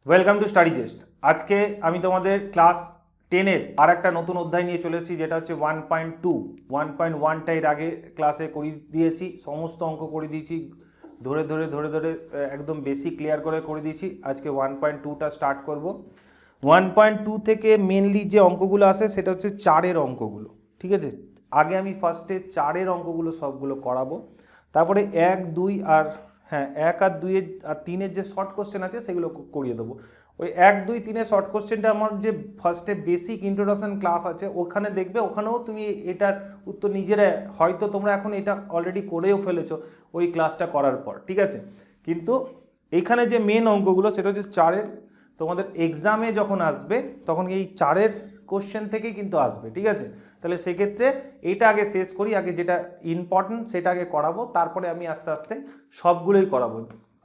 Welcome to study জেস্ট। আজকে আমি তোমাদের ক্লাস 10-এর আর একটা নতুন অধ্যায় নিয়ে চলে এসেছি, যেটা হচ্ছে 1.2। 1.1টা এর আগে ক্লাসে করিয়ে দিয়েছি, সমস্ত অঙ্ক করে দিয়েছি, ধরে ধরে ধরে ধরে একদম বেসিক ক্লিয়ার করে দিয়েছি। আজকে 1.2টা স্টার্ট করব। 1.2 থেকে মেনলি যে অঙ্কগুলো আসে সেটা হচ্ছে চারের অঙ্কগুলো, ঠিক আছে। আগে আমি ফার্স্টে চারের অঙ্কগুলো সবগুলো করাবো, তারপরে 1, 2 আর 1 আর 2 আর 3-এর যে শর্ট কোশ্চেন আছে সেগুলো করিয়ে দেবো। ওই 1, 2, 3-এর শর্ট কোশ্চেনটা আমার যে ফার্স্টে বেসিক ইন্ট্রোডাকশন ক্লাস আছে ওখানে দেখবে, ওখানেও তুমি এটার উত্তর নিজেরা হয়তো তোমরা এখন এটা অলরেডি করেও ফেলেছো ওই ক্লাসটা করার পর, ঠিক আছে। কিন্তু এইখানে যে মেন অঙ্কগুলো সেটা হচ্ছে চারের। তোমাদের এক্সামে যখন আসবে তখন এই চারের কোশ্চেন থেকেই কিন্তু আসবে, ঠিক আছে। তাহলে সেক্ষেত্রে এইটা আগে শেষ করি, আগে যেটা ইম্পর্টেন্ট সেটা আগে করাবো, তারপরে আমি আস্তে আস্তে সবগুলোই করাবো,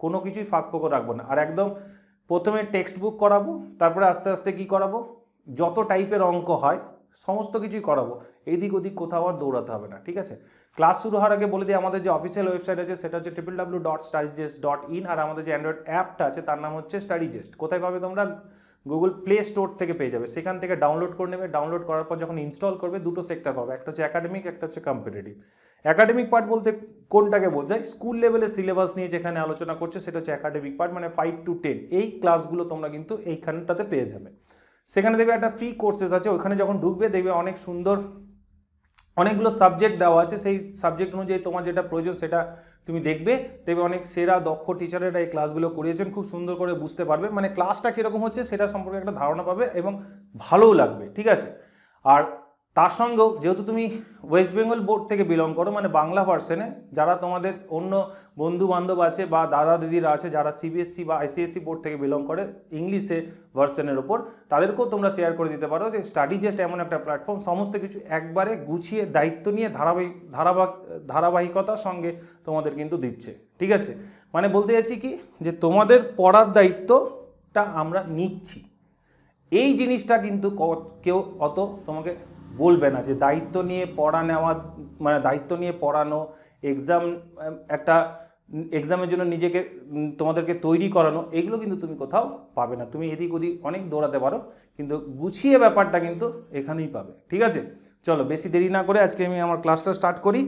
কোনো কিছুই ফাঁক ফোকর রাখবো না। আর একদম প্রথমে টেক্সট বুক করাবো, তারপরে আস্তে আস্তে কি করাবো, যত টাইপের অঙ্ক হয় সমস্ত কিছুই করাবো, এইদিক ওদিক কোথাও আর দৌড়াতে হবে না, ঠিক আছে। ক্লাস শুরু হওয়ার আগে বলে দিই, আমাদের যে অফিসিয়াল ওয়েবসাইট আছে সেটা হচ্ছে www.studygest.in, আর আমাদের যে অ্যান্ড্রয়েড অ্যাপটা আছে তার নাম হচ্ছে স্টাডি জেস্ট। কোথায় পাবে তোমরা? গুগল প্লে স্টোর থেকে পেয়ে যাবে, সেখান থেকে ডাউনলোড করে নেবে। ডাউনলোড করার পর যখন ইনস্টল করবে দুটো সেক্টর পাবে, একটা হচ্ছে একাডেমিক, একটা হচ্ছে কম্পিটিটিভ। একাডেমিক পার্ট বলতে কোনটাকে বোঝায়? স্কুল লেভেলের সিলেবাস নিয়ে যেখানে আলোচনা করছে সেটা হচ্ছে একাডেমিক পার্ট, মানে 5 to 10 এই ক্লাসগুলো তোমরা কিন্তু এইখানটাতে পেয়ে যাবে। সেখানে দেখবে একটা ফ্রি কোর্সেস আছে, ওখানে যখন ঢুকবে দেখবে অনেক সুন্দর অনেকগুলো সাবজেক্ট দেওয়া আছে, সেই সাবজেক্ট অনুযায়ী তোমার যেটা প্রয়োজন সেটা তুমি দেখবে অনেক সেরা দক্ষ টিচারেরা এই ক্লাসগুলো করিয়েছেন, খুব সুন্দর করে বুঝতে পারবে, মানে ক্লাসটা কীরকম হচ্ছে সেটা সম্পর্কে একটা ধারণা পাবে এবং ভালোও লাগবে, ঠিক আছে। আর তার সঙ্গেও যেহেতু তুমি ওয়েস্ট বেঙ্গল বোর্ড থেকে বিলং করো, মানে বাংলা ভার্সনে, যারা তোমাদের অন্য বন্ধু বান্ধব আছে বা দাদা দিদিরা আছে যারা সিবিএসসি বা আইসিএসসি বোর্ড থেকে বিলং করে ইংলিশে ভার্সনের ওপর, তাদেরকেও তোমরা শেয়ার করে দিতে পারো যে স্টাডি জাস্ট এমন একটা প্ল্যাটফর্ম সমস্ত কিছু একবারে গুছিয়ে দায়িত্ব নিয়ে ধারাবাহিকতার সঙ্গে তোমাদের কিন্তু দিচ্ছে, ঠিক আছে। মানে বলতে চাইছি কি, যে তোমাদের পড়ার দায়িত্বটা আমরা নিচ্ছি, এই জিনিসটা কিন্তু কেউ অত তোমাকে বলবে না যে দায়িত্ব নিয়ে পড়া নেওয়া, মানে দায়িত্ব নিয়ে পড়ানো, এক্সাম একটা এক্সামের জন্য নিজেকে তোমাদেরকে তৈরি করানো, এগুলো কিন্তু তুমি কোথাও পাবে না। তুমি এদিক ওদিক অনেক দৌড়াতে পারো, কিন্তু গুছিয়ে ব্যাপারটা কিন্তু এখানেই পাবে, ঠিক আছে। চলো বেশি দেরি না করে আজকে আমি আমার ক্লাসটা স্টার্ট করি।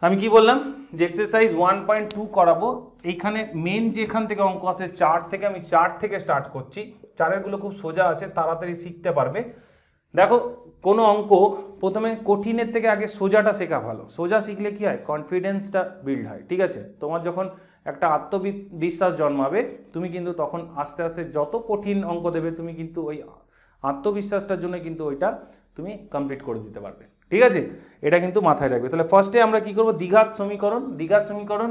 আমি কি বললাম যে এক্সারসাইজ 1.2 করাবো। এইখানে মেন যেখান থেকে অঙ্ক আছে 4 থেকে, আমি 4 থেকে স্টার্ট করছি। চারেরগুলো খুব সোজা আছে, তাড়াতাড়ি শিখতে পারবে। দেখো, কোনো অঙ্ক প্রথমে কঠিনের থেকে আগে সোজাটা শেখা ভালো। সোজা শিখলে কি হয়, কনফিডেন্সটা বিল্ড হয়, ঠিক আছে। তোমার যখন একটা আত্মবিশ্বাস জন্মাবে, তুমি কিন্তু তখন আস্তে আস্তে যত কঠিন অঙ্ক দেবে তুমি কিন্তু ওই আত্মবিশ্বাসটার জন্য কিন্তু ওইটা তুমি কমপ্লিট করে দিতে পারবে, ঠিক আছে। এটা কিন্তু মাথায় রাখবে। তাহলে ফার্স্টে আমরা কি করব, দ্বিঘাত সমীকরণ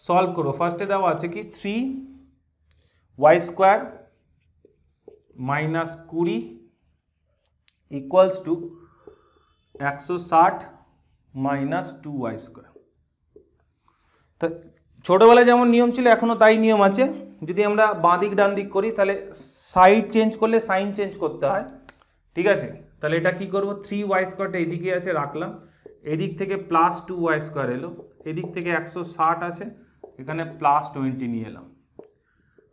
সলভ করবো। ফার্স্টে দেওয়া আছে কি 3y² minus 20 equals to 160 minus 2y²। তা ছোটোবেলায় যেমন নিয়ম ছিল এখনও তাই নিয়ম আছে। যদি আমরা বাঁ দিক ডান দিক করি তাহলে সাইড চেঞ্জ করলে সাইন চেঞ্জ করতে হয়, ঠিক আছে। তাহলে এটা কি করব, 3y² এইদিকে আছে রাখলাম, এদিক থেকে প্লাস 2y² এলো, এদিক থেকে 160 আছে, এখানে প্লাস 20 নিয়ে এলাম।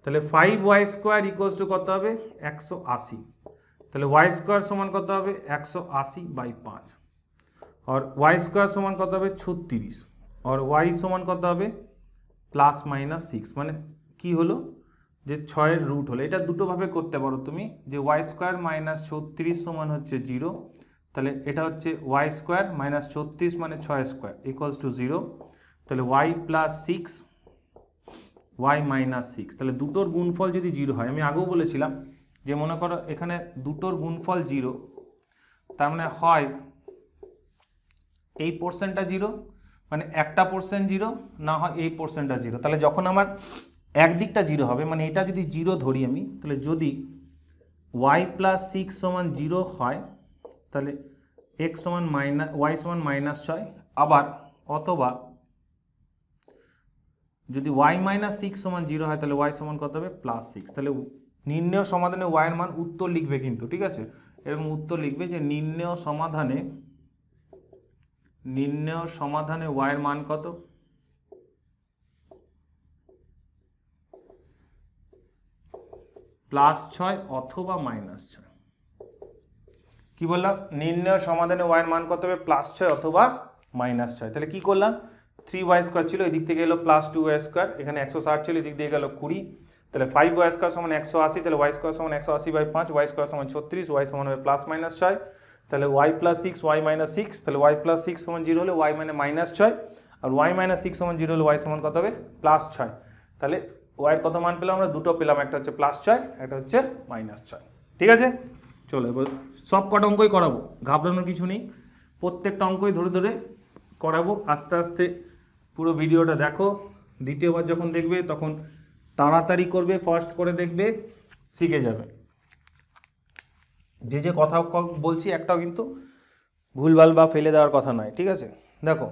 তাহলে 5y² ইকুয়ালস টু কত হবে, 180। তাহলে y² সমান কত হবে, 180/5, আর y² সমান কত হবে 36, আর y সমান কত হবে +-6, মানে কি হলো যে 6-এর রুট হলো। এটা দুটোভাবে করতে পারো তুমি, যে y² - 36 সমান হচ্ছে 0, তাহলে এটা হচ্ছে y² - 36 মানে 6² ইকুয়ালস টু 0। তাহলে y + 6 y - 6, তাহলে দুটোর গুণফল যদি 0 হয়, আমি আগেও বলেছিলাম যে মনে করো এখানে দুটোর গুণফল 0, তার মানে হয় এই পোর্শনটা 0, মানে একটা পোর্শন 0, না হয় এই পোর্শনটা 0। তাহলে যখন আমার একদিকটা 0 হবে, মানে এটা যদি 0 ধরি আমি, তাহলে যদি y + 6 সমান 0 হয় তাহলে y সমান -6, আবার অথবা যদি y - 6 সমান 0 হয় তাহলে y সমান কত হবে +6। তাহলে নির্ণেয় সমাধানে y এর মান উত্তর লিখবে কিন্তু, ঠিক আছে। এরকম উত্তর লিখবে যে নির্ণেয় সমাধানে y এর মান কত, +6 অথবা -6। কি বললাম, নির্ণয় সমাধানে y এর মান কত হবে, +6 অথবা -6। তাহলে কি করলাম, 3y² ছিল, এদিক থেকে এলো +2y², এখানে 160 ছিল, এদিক দিয়ে গেল 20, তাহলে 5y² সমান 180, তাহলে y² সমান 180/5, y² সমান 36, y সমান হবে +-6, তাহলে y + 6 y - 6, তাহলে y + 6 সমান 0 হলে y মানে -6, আর y - 6 সমান 0 হলে y সমান কত হবে, +6। তাহলে y এর কত মান পেলাম আমরা, দুটো পেলাম, একটা হচ্ছে +6, একটা হচ্ছে -6। ঠিক আছে, চলো এবার সব কটা অঙ্কই করাবো, ঘাবড়ানোর কিছু নেই, প্রত্যেকটা অঙ্কই ধরে ধরে করাবো। আস্তে আস্তে পুরো ভিডিওটা দেখো, দ্বিতীয়বার যখন দেখবে তখন তাড়াতাড়ি করবে, ফাস্ট করে দেখবে, শিখে যাবে। যে যে কথা বলছি একটাও কিন্তু ভুলভাল বা ফেলে দেওয়ার কথা নয়, ঠিক আছে। দেখো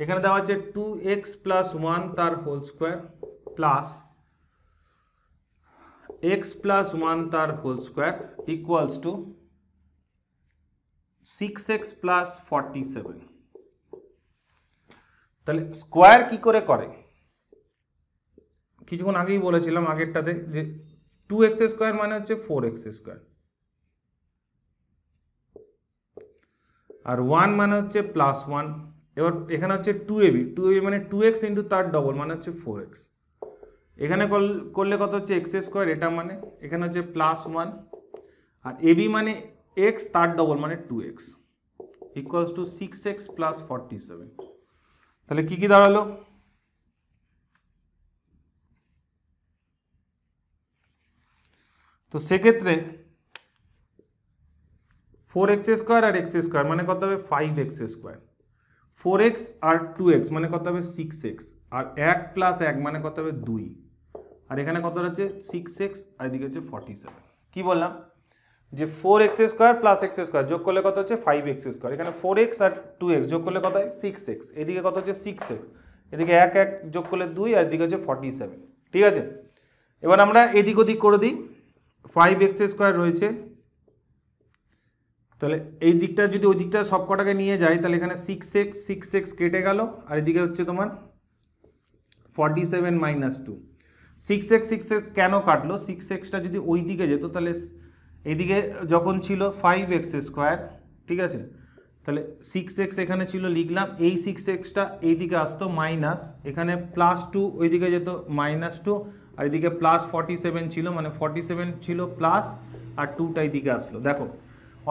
এখানে দেওয়া হচ্ছে 2x + 1 তার হোল স্কোয়ার প্লাস x + 1 তার whole square equals to 6x + 47। তাহলে স্কোয়ার কি করে করে, কিছুক্ষণ আগেই বলেছিলাম আগেরটাতে যে 2x² মানে হচ্ছে 4x², আর 1 মানে হচ্ছে +1। এবার এখানে হচ্ছে 2ab মানে 2x ইন্টু তার ডবল মানে হচ্ছে 4x। এখানে করলে কত হচ্ছে x², এটা মানে এখানে হচ্ছে +1, আর ab মানে x তার ডবল মানে 2x ইকুয়ালস টু 6x + 47। তাহলে কি কি দাঁড়ালো, তো সেক্ষেত্রে 4x² আর x² মানে কত হবে 5x², 4x আর 2x মানে কত হবে 6x, আর 1 + 1 মানে কত হবে 2, আর এখানে কত হচ্ছে 6x, আর এদিকে হচ্ছে 47। কি বললাম যে 4x² + x² যোগ করলে কত হচ্ছে 5x², এখানে 4x আর 2x যোগ করলে কত হয় 6x, এদিকে কত হচ্ছে 6x, এদিকে 1 1 যোগ করলে 2, আর এদিকে হচ্ছে 47। ঠিক আছে, এবার আমরা এদিক ওদিক করে দিই, 5x² রয়েছে, তাহলে এই দিকটা যদি ওই দিকটা সব কটাকে নিয়ে যায় তাহলে এখানে 6x কেটে গেল, আর এদিকে হচ্ছে তোমার 47 - 2। 6x কেন কাটলো, 6xটা যদি ওই দিকে যেত তাহলে এইদিকে যখন ছিল 5x², ঠিক আছে, তাহলে 6x এখানে ছিল লিখলাম, এই 6xটা এইদিকে আসতো মাইনাস, এখানে +2 ওইদিকে যেত -2, আর এদিকে +47 ছিল, মানে 47 ছিল প্লাস, আর 2টা এইদিকে আসলো। দেখো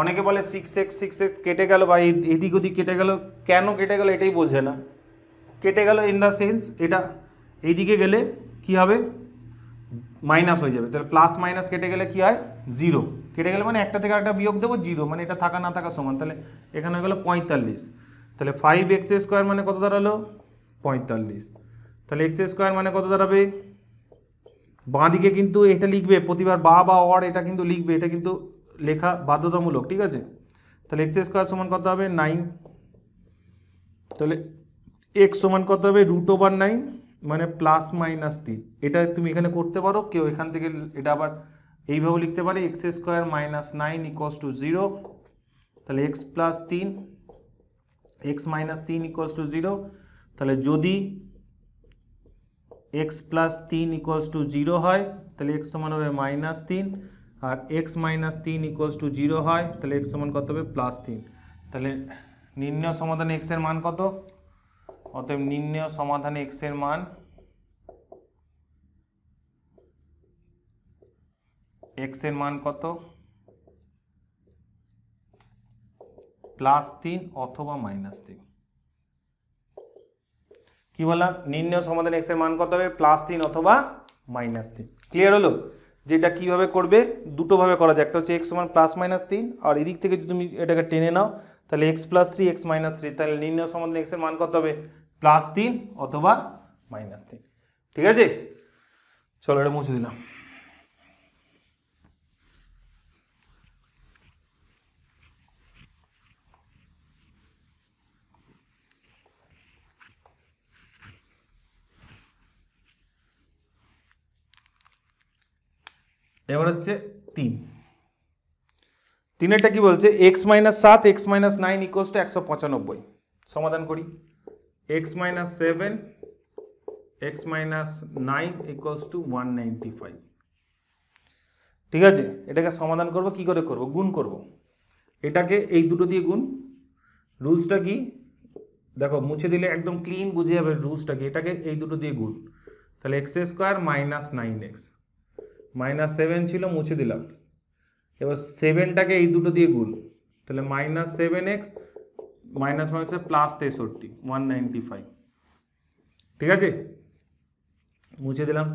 অনেকে বলে 6x কেটে গেল বা এদিক ওদিক কেটে গেল, কেন কেটে গেল এটাই বোঝে না। কেটে গেল ইন দ্য সেন্স এটা এইদিকে গেলে কি হবে, মাইনাস হয়ে যাবে, তাহলে প্লাস মাইনাস কেটে গেলে কি হয় 0, কেটে গেলে মানে একটা থেকে আরেকটা বিয়োগ দেবো 0, মানে এটা থাকা না থাকা সমান, তাহলে এখানে হয়ে গেলো 45। তাহলে 5x² মানে কত দাঁড়ালো 45, তাহলে x² মানে কত দাঁড়াবে, বাঁ দিকে কিন্তু এটা লিখবে প্রতিবার, বা অর এটা কিন্তু লিখবে, এটা কিন্তু লেখা বাধ্যতামূলক, ঠিক আছে। তাহলে x² সমান কত হবে 9, তাহলে x সমান কত হবে √9 মানে +-3। এটা তুমি এখানে করতে পারো, কেউ এখান থেকে এটা আবার এইভাবে লিখতে পারে, x² - 9 = 0, তাহলে x + 3 x - 3 = 0, তাহলে যদি x + 3 = 0 হয় তাহলে x সমান হবে -3, আর x - 3 = 0 হয় তাহলে x সমান কত হবে +3। তাহলে নির্ণয় সমাধানে x এর মান কত, অতএব নির্ণয় সমাধানে x এর মান কত, +3 অথবা -3। কি বললাম, নির্ণয় সমাধানে x এর মান কত হবে +3 অথবা -3। ক্লিয়ার হলো, যেটা কিভাবে করবে, দুটো ভাবে করা যায়, একটা হচ্ছে x সমান +-3, আর এদিক থেকে যদি তুমি এটাকে টেনে নাও তাহলে x + 3 x - 3, তাহলে নির্ণয় সমাধানে x এর মান কত হবে +3 অথবা -3। ঠিক আছে, চলো এটা মুছে দিলাম। এবার হচ্ছে 3-এরটা কি বলছে, x - 7 x - 9 = 195। সমাধান করি, x - 7 x - 9 = 195। ঠিক আছে, এটাকে সমাধান করব কি করে করব, গুণ করব, এটাকে এই দুটো দিয়ে গুণ। রুলসটা কি দেখো, মুছে দিলে একদম ক্লিন বুঝে যাবে রুলসটা কি। এটাকে এই দুটো দিয়ে গুণ, তাহলে x square minus 9x, minus 7 ছিল মুছে দিলাম। এবার 7টাকে এই দুটো দিয়ে গুণ, তাহলে মাইনাস 7x মাইনাস মাইনাসে প্লাস 63 195। ঠিক আছে, মুছে দিলাম।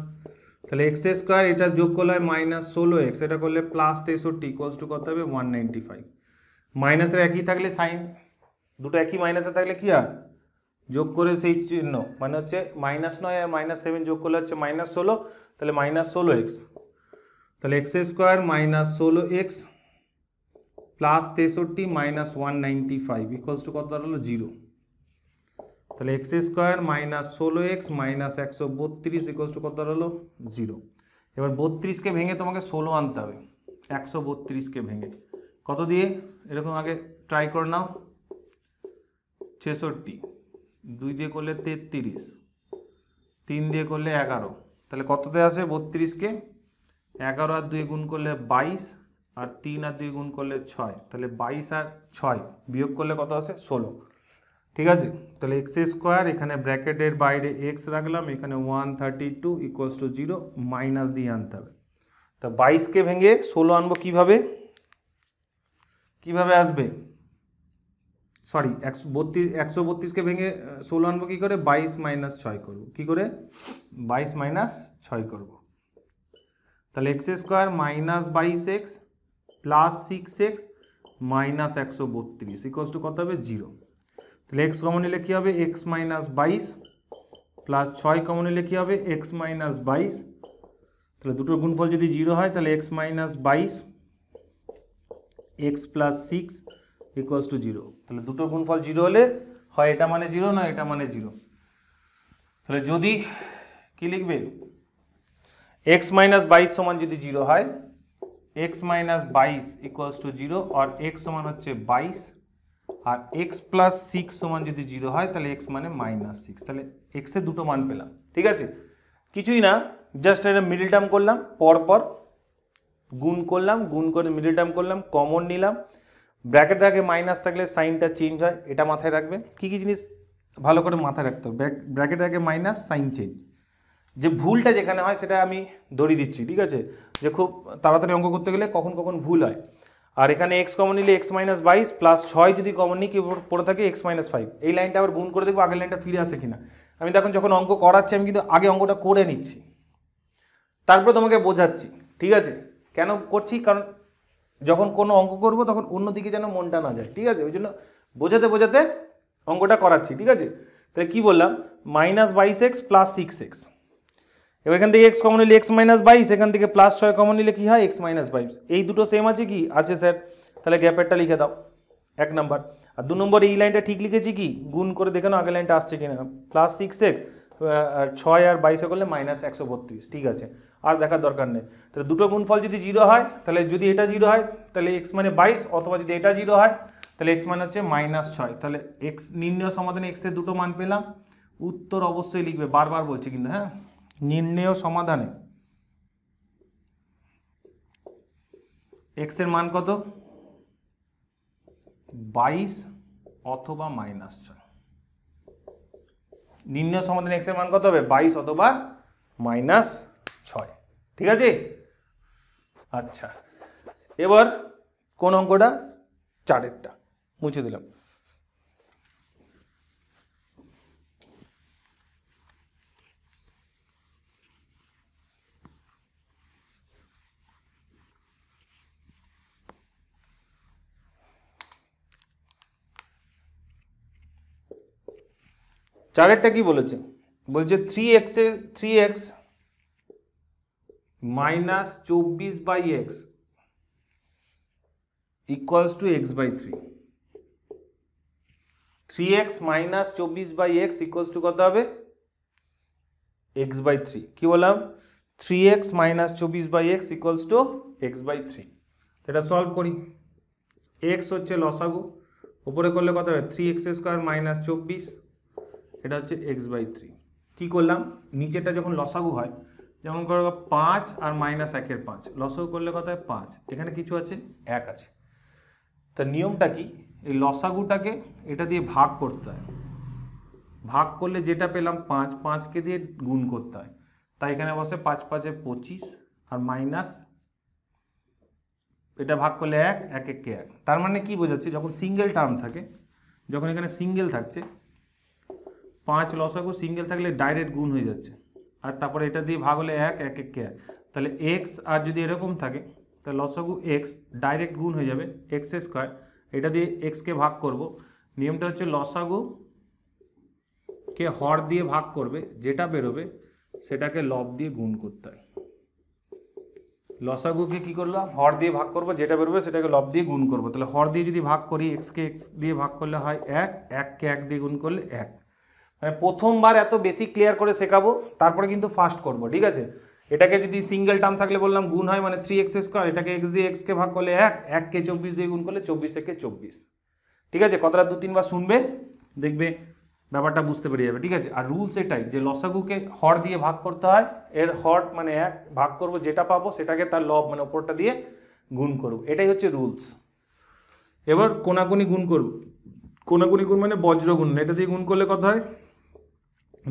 তাহলে এক্স স্কোয়ার এটা যোগ করলে হয় মাইনাস 16x, এটা করলে প্লাস 63 ইকুয়ালস টু কত হবে 195। মাইনাসের একই থাকলে সাইন, দুটো একই মাইনাসে থাকলে কি হয়, যোগ করে সেই চিহ্ন, মানে হচ্ছে মাইনাস 9 আর মাইনাস 7 যোগ করলে হচ্ছে মাইনাস 16, তাহলে মাইনাস 16x। তাহলে x square minus 16x plus 63 minus 195 equals to কত দাঁড়ালো 0। তাহলে x square minus 16x minus 132 equals to কত দাঁড়ালো 0। এবার 32কে ভেঙে তোমাকে 16 আনতে হবে, 132কে ভেঙে কত দিয়ে, এরকম আগে ট্রাই করে নাও। 66, 2 দিয়ে করলে 33, 3 দিয়ে করলে 11, তাহলে কততে আসে 32কে, 11 আর 2 গুণ করলে 22, আর 3 আর 2 গুণ করলে 6, তাহলে 22 আর 6 বিয়োগ করলে কত আসে 16। ঠিক আছে, তাহলে এক্স স্কোয়ার এখানে ব্র্যাকেটের বাইরে এক্স রাখলাম, এখানে 132 ইকুয়ালস টু 0, মাইনাস দিয়ে আনতে হবে। তা 22কে ভেঙে 16 আনবো কিভাবে, কিভাবে আসবে, সরি 132কে ভেঙে 16 আনবো কী করে, 22 মাইনাস 6 করবো, কী করে 22 মাইনাস 6 করবো। তাহলে x square minus 22x plus 6x minus 132 equals to কত হবে 0। তাহলে এক্স কমন নিলে কী হবে, এক্স মাইনাস 22 প্লাস 6 কমন নিলে কী হবে, এক্স মাইনাস 22। তাহলে দুটোর গুণফল যদি 0 হয় তাহলে x minus 22 x plus 6 equals to 0। তাহলে দুটোর গুণফল 0 হলে হয় এটা মানে 0, না এটা মানে 0। তাহলে যদি কি লিখবে, এক্স মাইনাস 22 সমান যদি 0 হয়, এক্স মাইনাস 22 ইকুয়ালস টু 0, আর এক্স সমান হচ্ছে 22, আর এক্স প্লাস 6 সমান যদি 0 হয় তাহলে এক্স মানে মাইনাস 6। তাহলে এক্সের দুটো মান পেলাম। ঠিক আছে, কিছুই না, জাস্ট এটা মিডল টার্ম করলাম, পরপর গুণ করলাম, গুণ করে মিডল টার্ম করলাম, কমন নিলাম। ব্র্যাকেটের আগে মাইনাস থাকলে সাইনটা চেঞ্জ হয়, এটা মাথায় রাখবে। কী কী জিনিস ভালো করে মাথায় রাখতে হবে, ব্র্যাকেটের আগে মাইনাস, সাইন চেঞ্জ। যে ভুলটা যেখানে হয় সেটা আমি ধরিয়ে দিচ্ছি। ঠিক আছে, যে খুব তাড়াতাড়ি অঙ্ক করতে গেলে কখন কখন ভুল হয়। আর এখানে এক্স কমন নিলে এক্স মাইনাস 22 প্লাস 6 যদি কমন নিই কি পড়ে থাকে এক্স মাইনাস 5। এই লাইনটা আবার গুণ করে দেখবো আগের লাইনটা ফিরে আসে কিনা। আমি তখন যখন অঙ্ক করাচ্ছি আমি কিন্তু আগে অঙ্কটা করে নিচ্ছি, তারপরে তোমাকে বোঝাচ্ছি। ঠিক আছে, কেন করছি, কারণ যখন কোনো অঙ্ক করবো তখন অন্যদিকে যেন মনটা না যায়। ঠিক আছে, ওই জন্য বোঝাতে বোঝাতে অঙ্কটা করাচ্ছি। ঠিক আছে, তাহলে কী বললাম, মাইনাস 22x প্লাস 6x। এবার এখান থেকে এক্স কমন নিলে এক্স মাইনাস 22, এখান থেকে প্লাস 6 কমন নিলে কী হয়, এক্স মাইনাস 22। এই দুটো সেম আছে কি, আছে স্যার, তাহলে গ্যাপেরটা লিখে দাও 1 নাম্বার। আর 2 নম্বর এই লাইনটা ঠিক লিখেছি কি, গুণ করে দেখে নাও আগের লাইনটা আসছে কিনা, প্লাস 6x আর 6 আর 22 করলে মাইনাস 132। ঠিক আছে, আর দেখার দরকার নেই। তাহলে দুটো গুণফল যদি 0 হয়, তাহলে যদি এটা 0 হয় তাহলে এক্স মানে 22, অথবা যদি এটা 0 হয় তাহলে এক্স মানে হচ্ছে মাইনাস 6। তাহলে এক্স নির্ণয় সমাধানে এক্সের দুটো মান পেলাম। উত্তর অবশ্যই লিখবে, বারবার বলছি কিন্তু, হ্যাঁ, নির্ণেয় সমাধানে এক্স এর মান কত, 22 অথবা মাইনাস 6। নির্ণেয় সমাধানে এক্স এর মান কত হবে, 22 অথবা মাইনাস 6। ঠিক আছে, আচ্ছা এবার কোন অঙ্কটা, 4এরটা মুছে দিলাম। চারেরটা কি বলেছে, বলছে 3x minus 24/x equals to x by 3। 3x minus 24/x equals to কত হবে, x বাই 3। কি বললাম, 3x minus 24/x equals to x by 3। এটা সলভ করি, x হচ্ছে লসাগু, উপরে করলে কত হবে 3x স্কোয়ার মাইনাস 24, এটা হচ্ছে x বাই 3। কী করলাম, নিচেটা যখন লসাগু হয় যেমন করো 5 আর -1 5, লসাগু করলে কত হয় 5, এখানে কিছু আছে 1 আছে। তা নিয়মটা কি, এই লসাগুটাকে এটা দিয়ে ভাগ করতে হয়, ভাগ করলে যেটা পেলাম 5, 5কে দিয়ে গুণ করতে হয়, তাই এখানে বসে 5 5 25 আর মাইনাস এটা ভাগ করলে 1, 1 1 1। তার মানে কি বোঝাচ্ছে, যখন সিঙ্গেল টার্ম থাকে, যখন এখানে সিঙ্গেল থাকছে 5 লসাগু সিঙ্গেল থাকলে ডাইরেক্ট গুণ হয়ে যাচ্ছে, আর তারপরে এটা দিয়ে ভাগ হলে 1 1 1 1। তাহলে এক্স আর যদি এরকম থাকে তাহলে লসাগু এক্স ডাইরেক্ট গুণ হয়ে যাবে এক্স স্কোয়ার, এটা দিয়ে এক্সকে ভাগ করব। নিয়মটা হচ্ছে লসাগু কে হর দিয়ে ভাগ করবে, যেটা বেরোবে সেটাকে লব দিয়ে গুণ করতে হয়। লসাগুকে কি করলাম, হর দিয়ে ভাগ করবো, যেটা বেরোবে সেটাকে লব দিয়ে গুণ করবো। তাহলে হর দিয়ে যদি ভাগ করি, এক্সকে এক্স দিয়ে ভাগ করলে হয় 1, 1কে 1 দিয়ে গুণ করলে 1। মানে প্রথমবার এত বেশি ক্লিয়ার করে শেখাবো, তারপরে কিন্তু ফাস্ট করবো, ঠিক আছে। এটাকে যদি সিঙ্গেল টার্ম থাকলে বললাম গুণ হয় মানে 3x স্কোয়ার, এটাকে x দিয়ে xকে ভাগ করলে 1, 1কে 24 দিয়ে গুণ করলে 24 একে 24, ঠিক আছে। কথাটা 2-3 বার শুনবে, দেখবে ব্যাপারটা বুঝতে পেরে যাবে, ঠিক আছে। আর রুলস এটাই যে লসাগুকে হর দিয়ে ভাগ করতে হয়, এর হর মানে 1 ভাগ করব, যেটা পাবো সেটাকে তার লব মানে ওপরটা দিয়ে গুণ করব, এটাই হচ্ছে রুলস। এবার কোনাকুনি গুণ করব, কোনাকুনি গুণ মানে বজ্রগুণ, এটা দিয়ে গুণ করলে কত হয়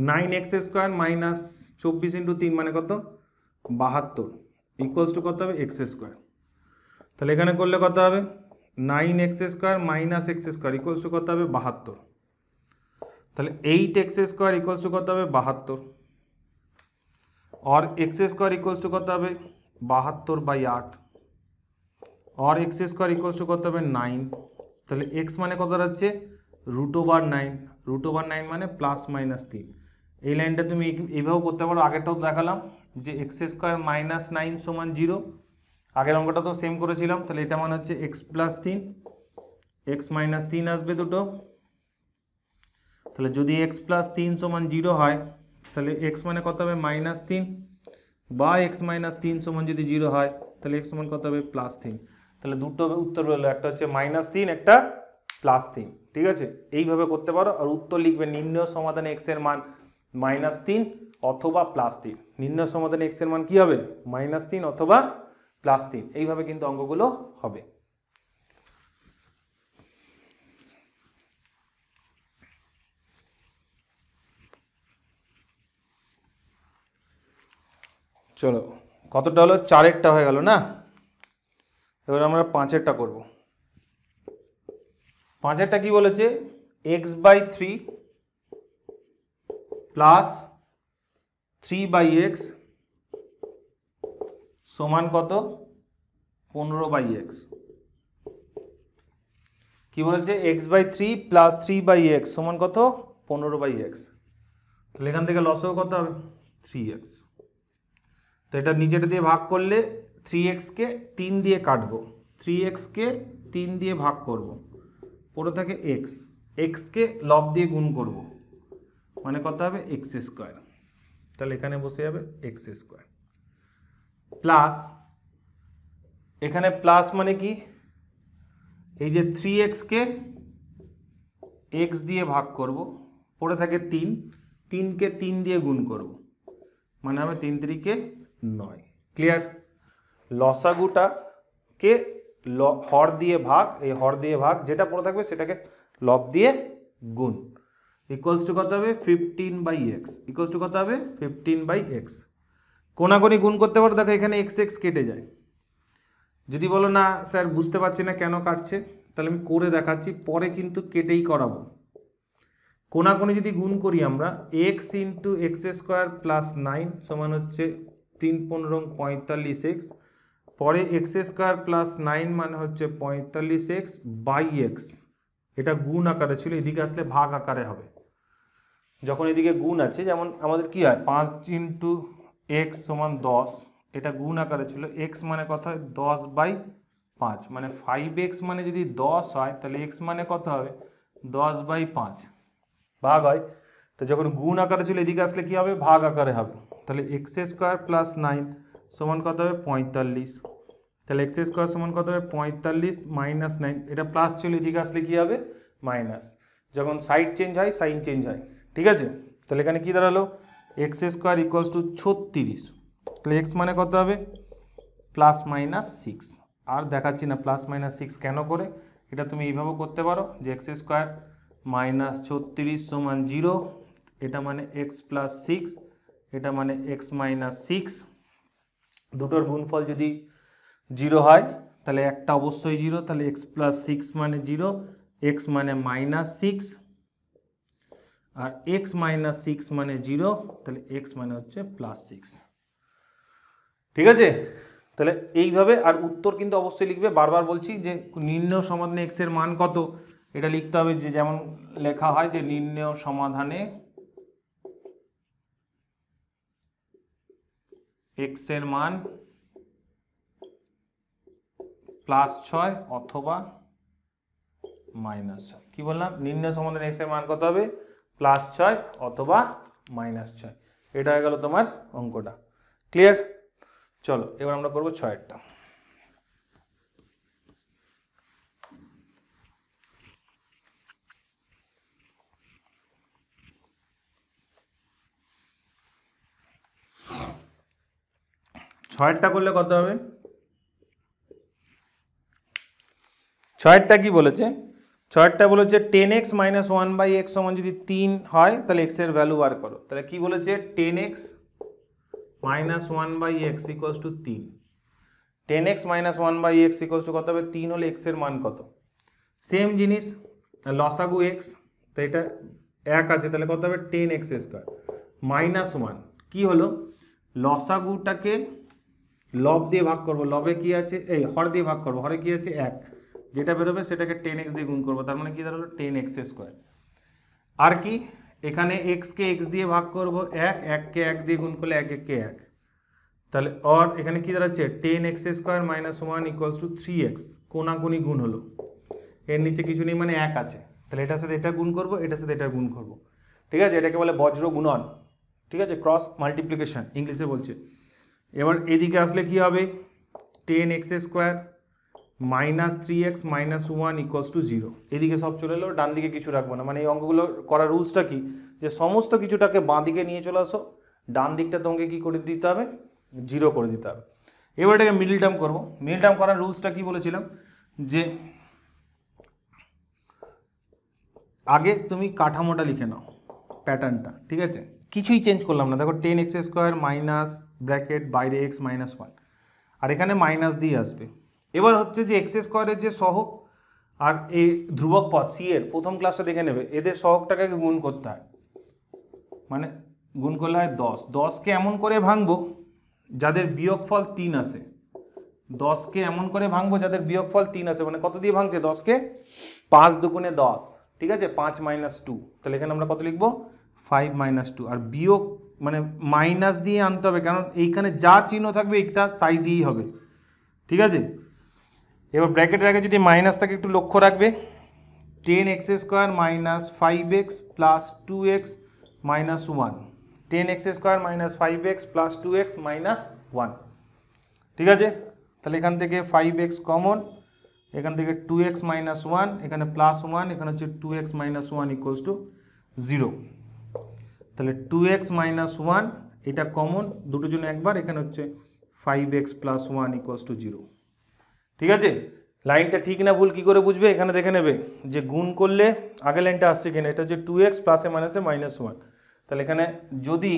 9x স্কোয়ার মাইনাস 24 × 3 মানে কত 72 ইকুয়ালস টু কত হবে x স্কোয়ার। তাহলে এখানে করলে কত হবে 9x square minus x square equals to কত হবে 72। তাহলে 8x স্কোয়ার ইকুয়ালস টু কত হবে 72, और x স্কোয়ার ইকুয়ালস টু কত হবে 72/8, और x স্কোয়ার ইকুয়ালস টু কত হবে 9। তাহলে x মানে কত দাঁড়াচ্ছে √9, √9 মানে +-3। এই লাইনটা তুমি এইভাবেও করতে পারো, আগেরটাও দেখালাম যে x স্কোয়ার মাইনাস 9 সমান 0, আগের অঙ্কটা তো সেম করেছিলাম। তাহলে এটা মানে হচ্ছে x + 3, x - 3 আসবে দুটো। তাহলে যদি x + 3 সমান 0 হয়, তাহলে x মানে কত হবে -3, বা x - 3 সমান যদি 0 হয় তাহলে x সমান কত হবে +3। তাহলে দুটো উত্তর বেরোলো, একটা হচ্ছে -3, একটা +3, ঠিক আছে। এইভাবে করতে পারো। আর উত্তর লিখবে নির্ণয় সমাধানে x এর মান -3 অথবা +3। নির্ণয় সমাধানে x এর মান কি হবে -3 অথবা +3, এইভাবে কিন্তু অঙ্কগুলো হবে। চলো, কতটা হলো 4-এরটা হয়ে গেল না, এবার আমরা 5-এরটা করব। 5-এরটা কি বলেছে, x/3 প্লাস 3/x সমান কত 15/x। কি বলেছে x/3 প্লাস 3/x সমান কত 15/x। তাহলে এখান থেকে লসও কত হবে 3x। তো এটা নিচেটা দিয়ে ভাগ করলে 3xকে 3 দিয়ে কাটবো, 3xকে 3 দিয়ে ভাগ করব, পড়ে থাকে x, xকে লব দিয়ে গুণ করব, মানে কত হবে x স্কোয়ার। তাহলে এখানে বসে যাবে x স্কোয়ার প্লাস, এখানে প্লাস মানে কি, এই যে 3xকে x দিয়ে ভাগ করব, পড়ে থাকে 3, 3কে 3 দিয়ে গুণ করব, মানে হবে 3 × 3 = 9। ক্লিয়ার। লসাগুটাকে হর দিয়ে ভাগ, এই হর দিয়ে ভাগ, যেটা পড়ে থাকবে সেটাকে লব দিয়ে গুণ, ইকুয়ালস টু কত হবে 15/x, ইকুয়ালস টু কত হবে 15/x। কোনাকুনি গুণ করতে পারো, দেখো এখানে x কেটে যায়। যদি বলো না স্যার বুঝতে পারছি না কেন কাটছে, তাহলে আমি করে দেখাচ্ছি, পরে কিন্তু কেটেই করাবো। কোনাকুনি যদি গুণ করি আমরা, x × x² + 9 সমান হচ্ছে 3 × 15 = 45x, পরে x² + 9 মানে হচ্ছে 45x/x। এটা গুণ আকারে ছিল, এদিকে আসলে ভাগ আকারে হবে। যখন এদিকে গুণ আছে, যেমন আমাদের কি হয় 5 × x = 10, এটা গুণ আকারে ছিল, x মানে কত হয় 10/5, মানে 5x মানে যদি 10 হয় তাহলে x মানে কত হবে 10/5 ভাগ হয়। তো যখন গুণ আকারে ছিল, এদিকে আসলে কি হবে ভাগ আকারে হবে। তাহলে x² + 9 সমান কত হবে 45, তাহলে x² সমান কত হবে 45 - 9, এটা প্লাস ছিল, এদিকে আসলে কি হবে মাইনাস। যখন সাইড চেঞ্জ হয় সাইন চেঞ্জ হয়, ঠিক আছে। তাহলে এখানে কি দাঁড়ালো x² = 36, তাহলে এক্স মানে কত হবে প্লাস মাইনাস সিক্স। আর দেখাচ্ছি না প্লাস মাইনাস সিক্স কেন করে, এটা তুমি এইভাবেও করতে পারো যে এক্স স্কোয়ার মাইনাস 36 সমান 0, এটা মানে এক্স প্লাস সিক্স, এটা মানে এক্স মাইনাস সিক্স। দুটোর গুণফল যদি 0 হয় তাহলে একটা অবশ্যই 0, তাহলে এক্স প্লাস সিক্স মানে 0, এক্স মানে মাইনাস সিক্স, আর এক্স মাইনাস সিক্স মানে 0, তাহলে এক্স মানে হচ্ছে প্লাস সিক্স। ঠিক আছে, তাহলে এইভাবে। আর উত্তর কিন্তু অবশ্যই লিখবে, বারবার বলছি যে নির্ণয় সমাধানে এক্স এর মান কত এটা লিখতে হবে, যে যেমন লেখা হয় যে নির্ণয় সমাধানে এক্স এর মান +6 অথবা -6। কি বললাম, নির্ণয় সমাধানে এক্স এর মান কত হবে +6 অথবা -6। এটা হয়ে গেল তোমার অঙ্কটা। ক্লিয়ার? চলো এবার আমরা করবো 6-এরটা। ছয়েরটা করলে কত হবে, ছয়েরটা কি বলেছে, ছয়েরটা বলেছে 10x - 1/x সমান যদি 3 হয় তাহলে x এর ভ্যালু বার করো। তাহলে কি বলেছে 10x - 1/x = 3। 10x - 1/x = কত হবে 3 হলে x এর মান কত। সেম জিনিস লসাগু x, তো এটা 1 আছে তাহলে কত হবে 10x² -1 কি হলো, লসাগুটাকে লব দিয়ে ভাগ করব, লবে কি আছে এই হর দিয়ে ভাগ করব, হরে কি আছে 1, যেটা বেরোবে সেটাকে 10x দিয়ে গুণ করব, তার মানে কি দাঁড়ালো 10x²। আর কি এখানে x কে x দিয়ে ভাগ করব 1, 1 কে 1 দিয়ে গুণ করলে 1 1 কে 1, তাহলে আর এখানে কি দাঁড়াচ্ছে 10x² - 1 = 3x, কোনাকুনি গুণ হলো, এর নিচে কিছু নেই মানে 1 আছে, তাহলে এটার সাথে এটা গুণ করব, এটার সাথে এটা গুণ করব। ঠিক আছে, এটাকে বলে বজ্র গুণন। ঠিক আছে, ক্রস মাল্টিপ্লিকেশন ইংলিশে বলছে। এবার এদিকে আসলে কি হবে 10x² - 3x - 1 = 0। এদিকে সব চলে এলো, ডান দিকে কিছু রাখবো না। মানে এই অঙ্কগুলো করার রুলসটা কি, যে সমস্ত কিছুটাকে বাঁ দিকে নিয়ে চলে আসো, ডান দিকটা তোমাকে কি করে দিতে হবে 0 করে দিতে হবে। এবার এটাকে মিডল টার্ম করবো। মিডল টার্ম করার রুলসটা কি বলেছিলাম, যে আগে তুমি কাঠামোটা লিখে নাও, প্যাটার্নটা। ঠিক আছে, কিছুই চেঞ্জ করলাম না। দেখো 10x² মাইনাস ব্র্যাকেট বাইরে x - 1, আর এখানে মাইনাস দিয়ে আসবে। এবার হচ্ছে যে x² যে সহগ আর এই ধ্রুবক পদ c এর প্রথম ক্লাসটা দেখে নেবে, এদের সহগটাকে গুণ করতে হয়, মানে গুণ করলে হয় 10। 10কে এমন করে ভাঙবো যাদের বিয়োগফল 3 আসে, 10কে এমন করে ভাঙবো যাদের বিয়োগফল 3 আসে। মানে কত দিয়ে ভাঙছে 10কে 5 দুগুণে 10, ঠিক আছে 5 - 2, তাহলে এখানে আমরা কত লিখবো 5 - 2। আর বিয়োগ মানে মাইনাস দিয়ে আনতে হবে, কারণ এইখানে যা চিহ্ন থাকবে এটা তাই দিয়েই হবে। ঠিক আছে, এবার ব্র্যাকেটের আগে যদি মাইনাস থাকে একটু লক্ষ্য রাখবে, 10x² - 5x + 2x - 1, 10x² - 5x + 2x - 1। ঠিক আছে, তাহলে এখান থেকে 5x কমন, এখান থেকে 2x - 1, এখানে +1, এখানে হচ্ছে 2x - 1 = 0। তাহলে 2x - 1 এটা কমন, দুটোর জন্য একবার, এখানে হচ্ছে 5x + 1 = 0। ঠিক আছে, লাইনটা ঠিক না ভুল কী করে বুঝবে, এখানে দেখে নেবে যে গুণ করলে আগের লাইনটা আসছে কিনা। এটা হচ্ছে 2x + -1, তাহলে এখানে যদি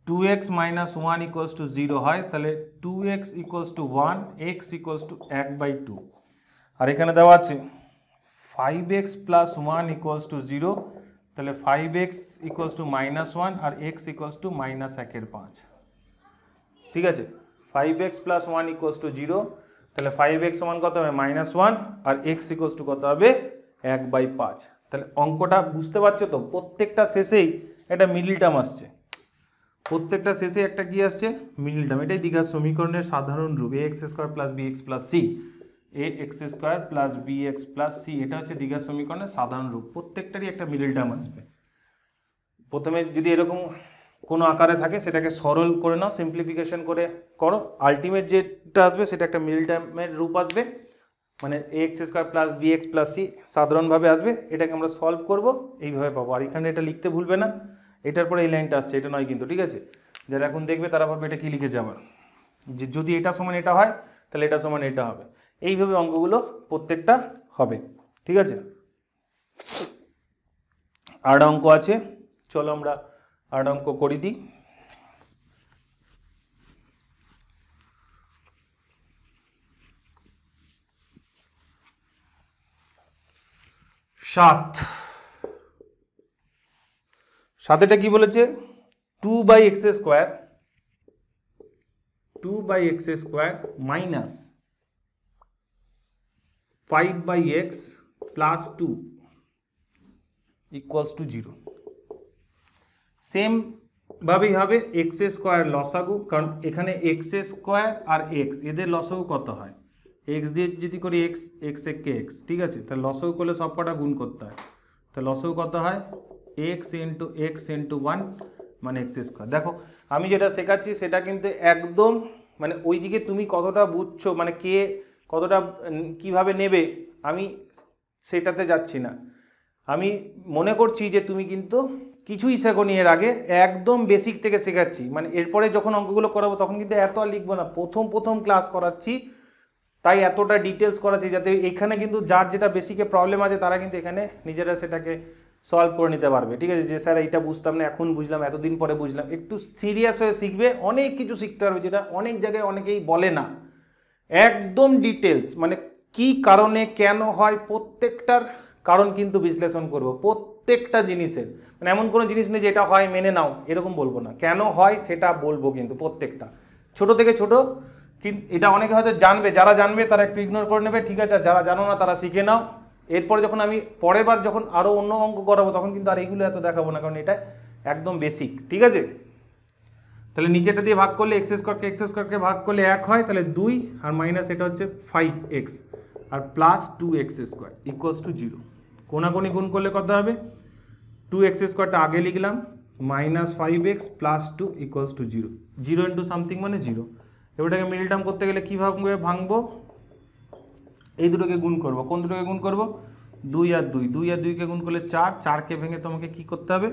2x - 1 = 0 হয় তাহলে 2x = 1, x = 1/2। আর এখানে দেওয়া আছে 5x + 1 = 0, তাহলে 5x = -1 আর x = -1/5। ঠিক আছে, 5x + 1 = 0, তাহলে 5x সমান কত হবে -1 আর x = কত হবে 1/5। তাহলে অঙ্কটা বুঝতে পারছো তো, প্রত্যেকটা শেষেই একটা মিডল টার্ম আসছে, প্রত্যেকটা শেষে একটা কি আসছে মিডল টার্ম। এটাই দ্বিঘাত সমীকরণের সাধারণ রূপ, ax² + bx + c, ax² + bx + c, এটা হচ্ছে দ্বিঘাত সমীকরণের সাধারণ রূপ। প্রত্যেকটারই একটা মিডল টার্ম আসবে। প্রথমে যদি এরকম কোনো আকারে থাকে সেটাকে সরল করে নাও, সিম্পলিফিকেশন করে করো, আলটিমেট যেটা আসবে সেটা একটা মিডল টার্মের রূপ আসবে, মানে ax² + bx + c সাধারণভাবে আসবে। এটাকে আমরা সলভ করব, এইভাবে পাবো। আর এখানে এটা লিখতে ভুলবে না, এটার পরে এই লাইনটা আসছে, এটা নয় কিন্তু, ঠিক আছে। যারা এখন দেখবে তারা ভাববে এটা কী লিখেছে আবার, যে যদি এটা সমান এটা হয় তাহলে এটা সমান এটা হবে। এইভাবে অঙ্কগুলো প্রত্যেকটা হবে, ঠিক আছে। আর অঙ্ক আছে, চলো আমরা আর অঙ্ক করে দিই। সাতেটা কি বলেছে, 2/x² minus 5/x plus 2 equals to 0। Same ভাবেই হবে x² লসাগু, কারণ এখানে x² আর x এদের লসাগু কত হয়, x দিয়ে যদি করি x, x একে x, ঠিক আছে। তাহলে লসাগু করলে সব কটা গুণ করতে হয়, তাহলে লসাগু কত হয় x ইন্টু 1 মানে x²। দেখো আমি যেটা শেখাচ্ছি সেটা কিন্তু একদম মানে ওইদিকে তুমি কতটা বুঝছো, মানে কে কতটা কিভাবে নেবে আমি সেটাতে যাচ্ছি না। আমি মনে করছি যে তুমি কিন্তু কিছুই শেখোনি এর আগে, একদম বেসিক থেকে শেখাচ্ছি। মানে এরপরে যখন অঙ্কগুলো করাবো তখন কিন্তু এত আর লিখবো না, প্রথম ক্লাস করাচ্ছি, তাই এতটা ডিটেলস করাচ্ছি যাতে এখানে কিন্তু যার যেটা বেসিকে প্রবলেম আছে তারা কিন্তু এখানে নিজেরা সেটাকে সলভ করে নিতে পারবে, ঠিক আছে। যে স্যার এইটা বুঝতাম না, এখন বুঝলাম, এতদিন পরে বুঝলাম। একটু সিরিয়াস হয়ে শিখবে, অনেক কিছু শিখতে পারবে, যেটা অনেক জায়গায় অনেকেই বলে না। একদম ডিটেলস, মানে কি কারণে কেন হয় প্রত্যেকটার কারণ কিন্তু বিশ্লেষণ করব, প্রত্যেকটা জিনিসের। মানে এমন কোনো জিনিস নেই যে এটা হয় মেনে নাও এরকম বলবো না, কেন হয় সেটা বলবো কিন্তু প্রত্যেকটা, ছোট থেকে ছোট। কিন্তু এটা অনেকে হয়তো জানবে, যারা জানবে তারা একটু ইগনোর করে নেবে, ঠিক আছে। যারা জানো না তারা শিখে নাও। এরপরে যখন আমি পরের বার যখন আরও অন্য অঙ্ক করাবো তখন কিন্তু আর এইগুলো এত দেখাবো না, কারণ এটা একদম বেসিক, ঠিক আছে। তাহলে নিচেটা দিয়ে ভাগ করলে x² ভাগ করলে 1 হয়, তাহলে 2 আর মাইনাস এটা হচ্ছে 5x R plus 2x² equals to 0। কোনাকুনি গুণ করলে কত হবে, 2x² আগে লিখলাম minus 5x plus 2 equals to 0। 0 into something মানে 0। এবারটাকে মিডল টার্ম করতে গেলে কীভাবে ভাঙবো, এই দুটোকে গুণ করব। কোন দুটোকে গুণ করব, 2 আর 2কে গুণ করলে 4, 4কে ভেঙে তোমাকে কি করতে হবে,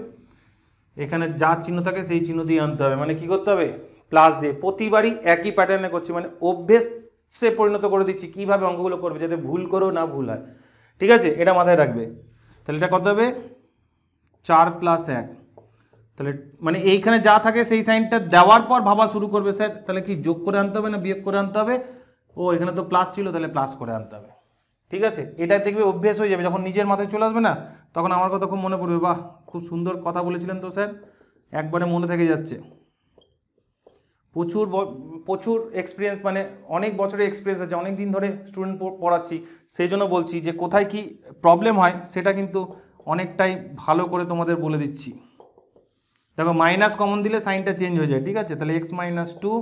এখানে যা চিহ্ন থাকে সেই চিহ্ন দিয়ে আনতে হবে, মানে কি করতে হবে প্লাস দিয়ে। প্রতিবারই একই প্যাটার্নে করছি, মানে অভ্যেসে পরিণত করে দিচ্ছি কীভাবে অঙ্কগুলো করবে যাতে ভুল করো না ভুল হয়, ঠিক আছে। এটা মাথায় রাখবে। তাহলে এটা কত হবে 4 + 1, তাহলে মানে এইখানে যা থাকে সেই সাইনটা দেওয়ার পর ভাবা শুরু করবে স্যার তাহলে কি যোগ করে আনতে হবে না বিয়োগ করে আনতে হবে, ও এখানে তো প্লাস ছিল তাহলে প্লাস করে আনতে হবে, ঠিক আছে। এটা দেখবে অভ্যেস হয়ে যাবে, যখন নিজের মাথায় চলে আসবে না তখন আমার কথা খুব মনে পড়বে, বাহ খুব সুন্দর কথা বলেছিলেন তো স্যার, একবারে মনে থেকে যাচ্ছে। প্রচুর এক্সপিরিয়েন্স, মানে অনেক বছরের এক্সপিরিয়েন্স আছে, অনেক দিন ধরে স্টুডেন্ট পড়াচ্ছি, সেই জন্য বলছি যে কোথায় কি প্রবলেম হয় সেটা কিন্তু অনেকটাই ভালো করে তোমাদের বলে দিচ্ছি। দেখো মাইনাস কমন দিলে সাইনটা চেঞ্জ হয়ে যায়, ঠিক আছে। তাহলে x - 2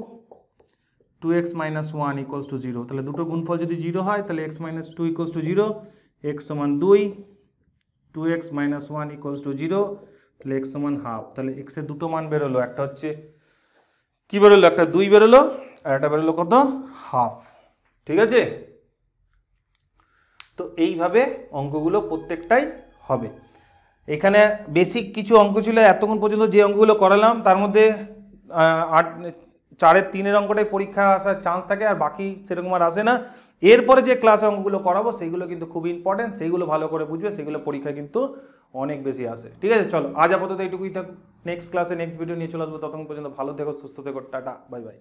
2x - 1 ইকুয়ালস টু 0। তাহলে দুটো গুণফল যদি 0 হয় তাহলে x - 2 ইকুয়ালস টু 0, x সমান 2, 2x - 1 ইকুয়ালস টু 0, তাহলে x সমান হাফ। তাহলে x এর দুটো মান বেরোলো, একটা হচ্ছে কি বেরোলো, একটা 2 বেরোলো আর একটা বেরোলো কত, হাফ, ঠিক আছে। তো এইভাবে অঙ্কগুলো প্রত্যেকটাই হবে। এখানে বেসিক কিছু অঙ্ক ছিল এতক্ষণ পর্যন্ত যে অঙ্কগুলো করালাম, তার মধ্যে 4-এর 3-এর অঙ্কটাই পরীক্ষা আসার চান্স থাকে, আর বাকি সেরকম আর আসে না। এরপরে যে ক্লাসে অঙ্কগুলো করাবো সেইগুলো কিন্তু খুব ইম্পর্টেন্ট, সেইগুলো ভালো করে বুঝবে, সেগুলো পরীক্ষায় কিন্তু অনেক বেশি আসে, ঠিক আছে। চলো আজ আপাতত এইটুকুই থাকুক, নেক্সট ক্লাসে নেক্সট ভিডিও নিয়ে চলে আসবো। ততক্ষণ পর্যন্ত ভালো থেকো, সুস্থ থেকো, টাটা, বাই বাই।